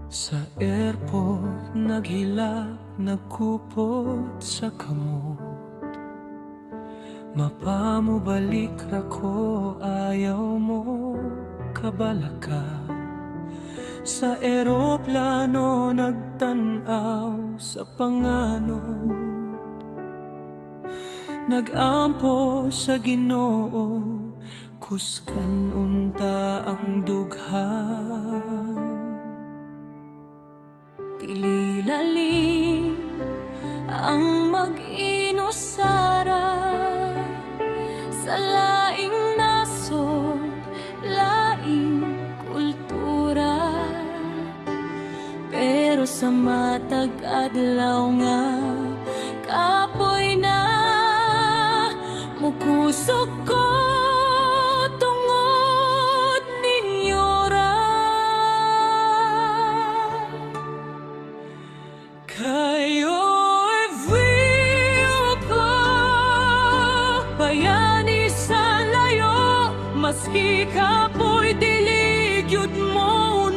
Sa airport, naghilak, nagkupot sa kamot. Mapamubalik ako, ayaw mo, kabalaka. Sa eroplano, nagtanaw sa panganod. Nagampo sa Ginoo, kuskan unta ang dughan. Tililalim ang mag-inusara sa laing nasod, laing kultura. Pero sa matag adlaw nga kapoy na mukusog ko tungod ninyo ra. Kayo'y view ko, bayani sa layo, maski kapoy dilig yun mo